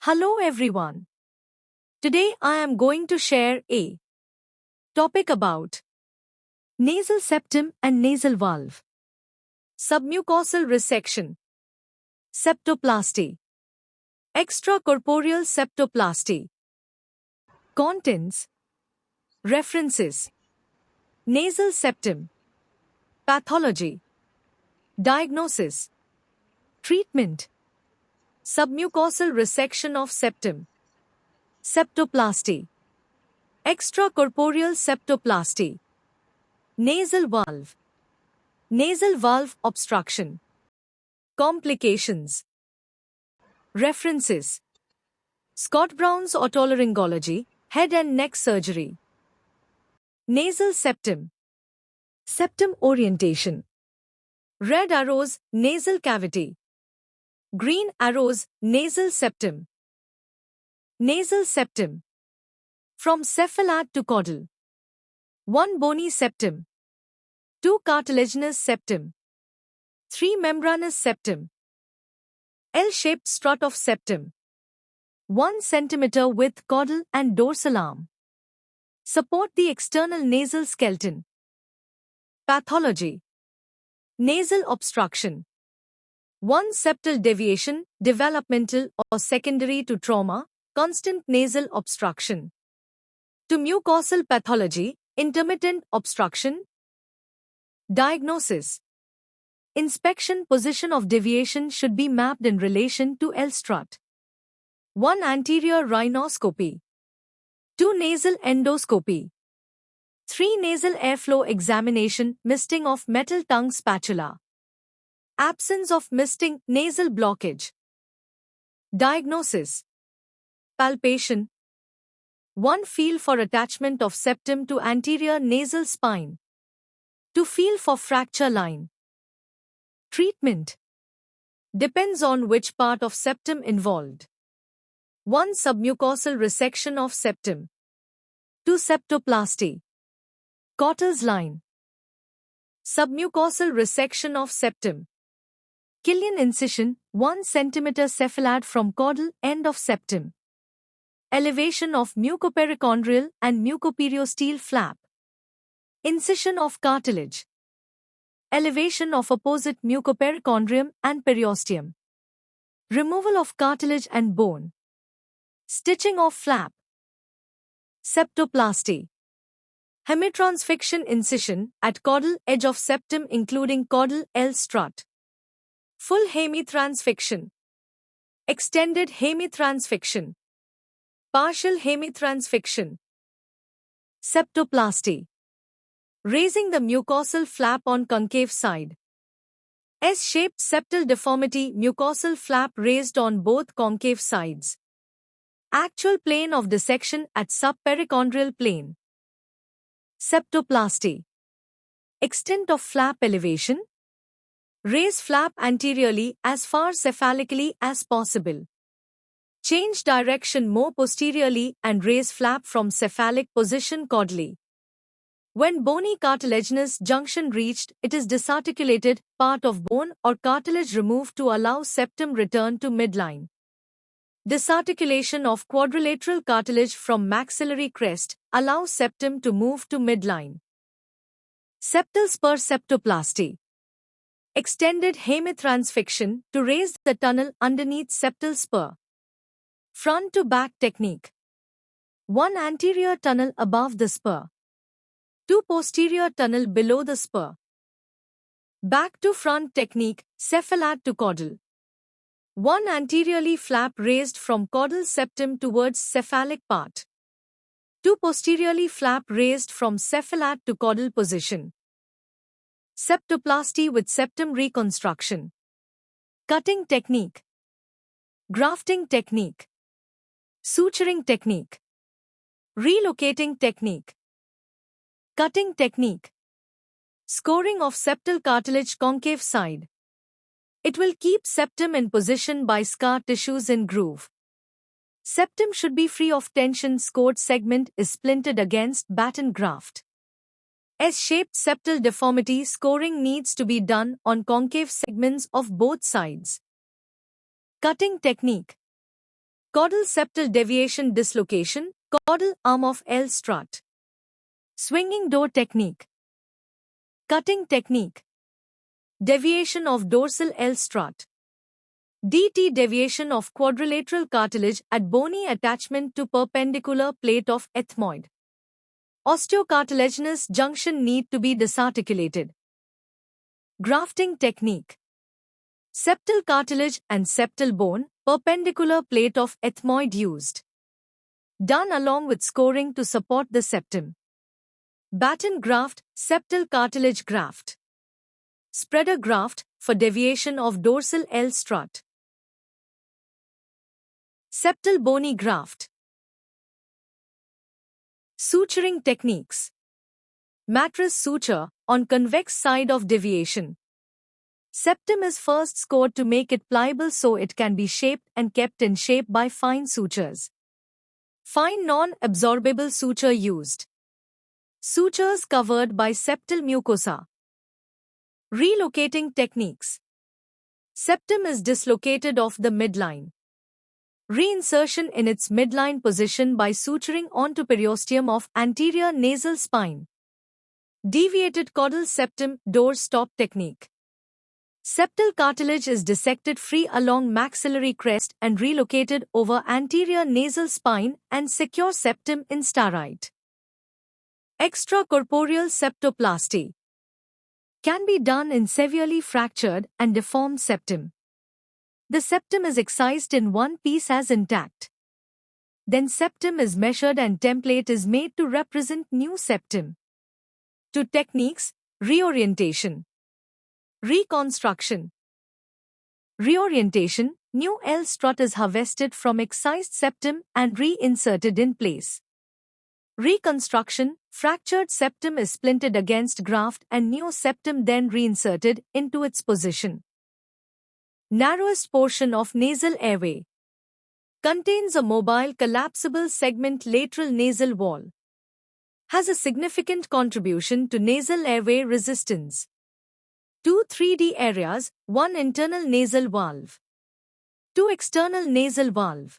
Hello everyone. Today I am going to share a topic about nasal septum and nasal valve, submucosal resection, septoplasty, extracorporeal septoplasty. Contents, references, nasal septum, pathology, diagnosis, treatment, submucosal resection of septum, septoplasty, extracorporeal septoplasty, nasal valve obstruction, complications. References: Scott Brown's Otolaryngology, Head and Neck Surgery. Nasal septum, septum orientation. Red arrows, nasal cavity. Green arrows, nasal septum. Nasal septum. From cephalad to caudal. 1 bony septum. 2 cartilaginous septum. 3 membranous septum. L-shaped strut of septum. 1 cm with caudal and dorsal arm. Support the external nasal skeleton. Pathology: nasal obstruction. 1 septal deviation, developmental or secondary to trauma, constant nasal obstruction. To mucosal pathology, intermittent obstruction. Diagnosis: inspection position of deviation should be mapped in relation to L-strut. 1 anterior rhinoscopy. 2 nasal endoscopy. 3 nasal airflow examination, misting of metal tongue spatula. Absence of misting, nasal blockage. Diagnosis: palpation. 1 feel for attachment of septum to anterior nasal spine. 2 feel for fracture line. Treatment depends on which part of septum involved. 1 submucosal resection of septum. 2 septoplasty. Cotter's line. Submucosal resection of septum. Killian incision, 1 cm cephalad from caudal end of septum. Elevation of mucoperichondrial and mucoperiosteal flap. Incision of cartilage. Elevation of opposite mucoperichondrium and periosteum. Removal of cartilage and bone. Stitching of flap. Septoplasty. Hemitransfixion incision at caudal edge of septum including caudal L-strut. Full hemitransfixion. Extended hemitransfixion. Partial hemitransfixion. Septoplasty. Raising the mucosal flap on concave side. S-shaped septal deformity, mucosal flap raised on both concave sides. Actual plane of dissection at subperichondrial plane. Septoplasty. Extent of flap elevation. Raise flap anteriorly as far cephalically as possible. Change direction more posteriorly and raise flap from cephalic position caudally. When bony cartilaginous junction reached, it is disarticulated, part of bone or cartilage removed to allow septum return to midline. Disarticulation of quadrilateral cartilage from maxillary crest allows septum to move to midline. Septal spur septoplasty. Extended hemitransfixion to raise the tunnel underneath septal spur. Front to back technique. 1 anterior tunnel above the spur. 2 posterior tunnel below the spur. Back to front technique, cephalad to caudal. 1 anteriorly flap raised from caudal septum towards cephalic part. 2 posteriorly flap raised from cephalad to caudal position. Septoplasty with septum reconstruction. Cutting technique. Grafting technique. Suturing technique. Relocating technique. Cutting technique. Scoring of septal cartilage concave side. It will keep septum in position by scar tissues in groove. Septum should be free of tension. Scored segment is splinted against batten graft. S-shaped septal deformity scoring needs to be done on concave segments of both sides. Cutting technique. Caudal septal deviation dislocation, caudal arm of L strut. Swinging door technique. Cutting technique. Deviation of dorsal L strut. DT deviation of quadrilateral cartilage at bony attachment to perpendicular plate of ethmoid. Osteocartilaginous junction need to be disarticulated. Grafting technique. Septal cartilage and septal bone, perpendicular plate of ethmoid used. Done along with scoring to support the septum. Batten graft, septal cartilage graft. Spreader graft, for deviation of dorsal L strut. Septal bony graft. Suturing techniques. Mattress suture, on convex side of deviation. Septum is first scored to make it pliable so it can be shaped and kept in shape by fine sutures. Fine non-absorbable suture used. Sutures covered by septal mucosa. Relocating techniques. Septum is dislocated off the midline. Reinsertion in its midline position by suturing onto periosteum of anterior nasal spine. Deviated caudal septum door stop technique. Septal cartilage is dissected free along maxillary crest and relocated over anterior nasal spine and secure septum in starite. Extracorporeal septoplasty can be done in severely fractured and deformed septum. The septum is excised in one piece as intact. Then septum is measured and template is made to represent new septum. To techniques, reorientation. Reconstruction. Reorientation, new L strut is harvested from excised septum and reinserted in place. Reconstruction, fractured septum is splinted against graft and new septum then reinserted into its position. Narrowest portion of nasal airway. Contains a mobile collapsible segment lateral nasal wall. Has a significant contribution to nasal airway resistance. 2 3D areas, 1 internal nasal valve. 2 external nasal valve.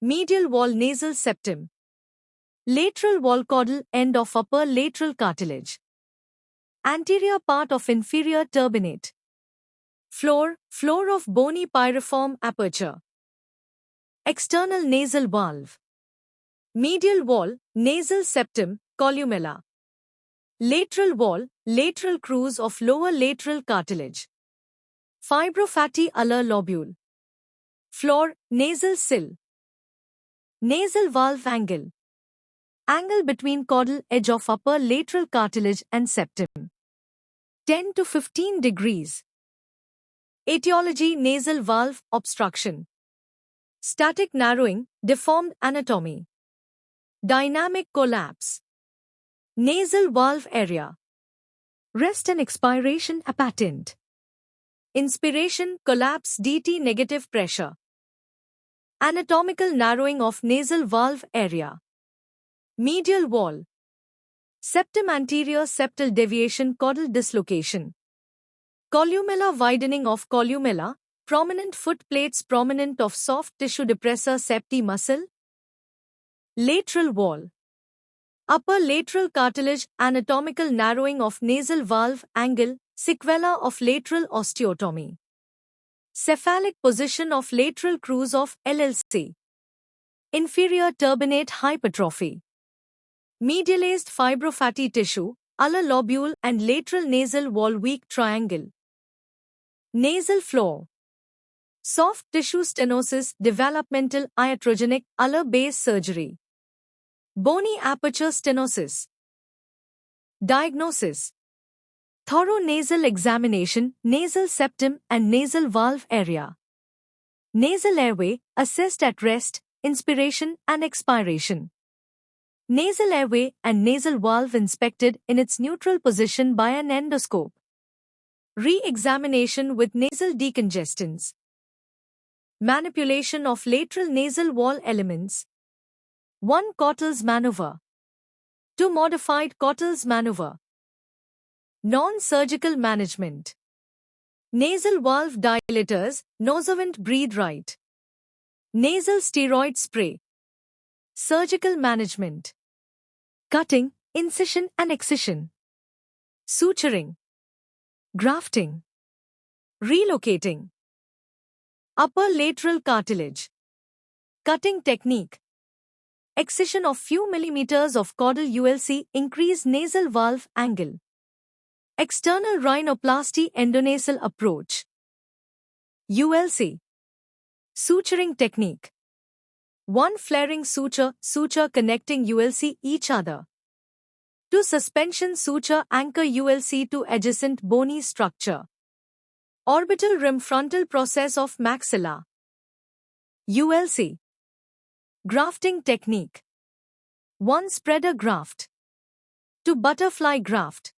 Medial wall nasal septum. Lateral wall caudal end of upper lateral cartilage. Anterior part of inferior turbinate. Floor of bony pyriform aperture. External nasal valve. Medial wall, nasal septum, columella. Lateral wall, lateral cruise of lower lateral cartilage. Fibrofatty ulnar lobule. Floor, nasal sill. Nasal valve angle. Angle between caudal edge of upper lateral cartilage and septum. 10 to 15 degrees. Etiology nasal valve obstruction. Static narrowing, deformed anatomy. Dynamic collapse. Nasal valve area. Rest and expiration apparent. Inspiration, collapse DT negative pressure. Anatomical narrowing of nasal valve area. Medial wall. Septum anterior septal deviation caudal dislocation. Columella widening of columella, prominent foot plates prominent of soft tissue depressor septi muscle. Lateral wall. Upper lateral cartilage anatomical narrowing of nasal valve angle, sequela of lateral osteotomy. Cephalic position of lateral cruise of LLC. Inferior turbinate hypertrophy. Medialized fibrofatty tissue, ulnar lobule and lateral nasal wall weak triangle. Nasal floor. Soft tissue stenosis, developmental iatrogenic ulnar base surgery. Bony aperture stenosis. Diagnosis. Thorough nasal examination, nasal septum and nasal valve area. Nasal airway, assessed at rest, inspiration and expiration. Nasal airway and nasal valve inspected in its neutral position by an endoscope. Re-examination with nasal decongestants. Manipulation of lateral nasal wall elements. 1 Cottel's maneuver. 2 Modified Cottel's maneuver. Non-surgical management. Nasal valve dilators, Nosovent breathe right. Nasal steroid spray. Surgical management. Cutting, incision and excision. Suturing. Grafting. Relocating. Upper lateral cartilage. Cutting technique. Excision of few millimeters of caudal ULC increase nasal valve angle. External rhinoplasty endonasal approach. ULC. Suturing technique. One flaring suture connecting ULC each other. Two suspension suture anchor ULC to adjacent bony structure. Orbital rim frontal process of maxilla. ULC. Grafting technique. One spreader graft. Two butterfly graft.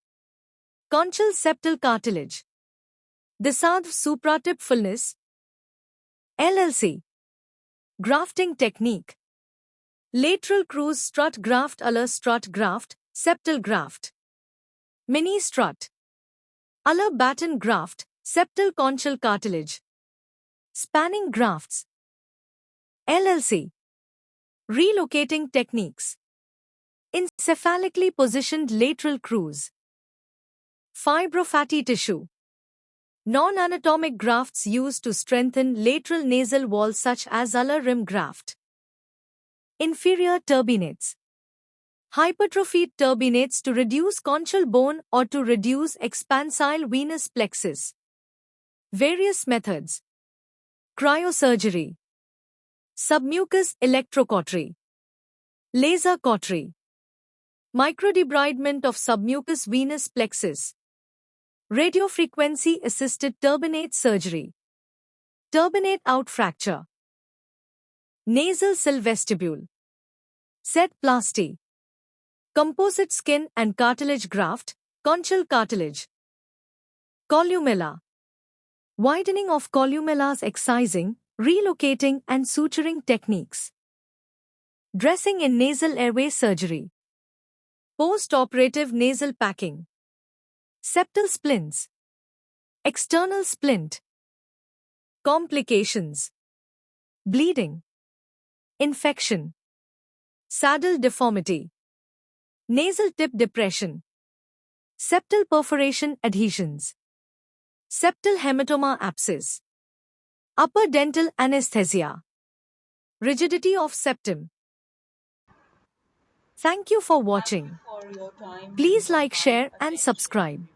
Conchal septal cartilage. Desadv supratip fullness. LLC. Grafting technique. Lateral cruise strut graft Aller strut graft, septal graft. Mini strut. Aller batten graft, septal conchal cartilage. Spanning grafts. LLC. Relocating techniques. Encephalically positioned lateral cruise. Fibrofatty tissue. Non-anatomic grafts used to strengthen lateral nasal wall such as Aller rim graft. Inferior turbinates. Hypertrophied turbinates to reduce conchal bone or to reduce expansile venous plexus. Various methods. Cryosurgery. Submucous electrocautery. Laser cautery. Microdebridement of submucous venous plexus. Radiofrequency-assisted turbinate surgery. Turbinate out fracture. Nasal cell vestibule. Setplasty. Composite skin and cartilage graft, conchal cartilage. Columella. Widening of columellas, excising, relocating and suturing techniques. Dressing in nasal airway surgery. Post-operative nasal packing. Septal splints. External splint. Complications. Bleeding. Infection. Saddle deformity. Nasal tip depression. Septal perforation adhesions. Septal hematoma abscess. Upper dental anesthesia. Rigidity of septum. Thank you for watching. For your time. Please like, share and subscribe.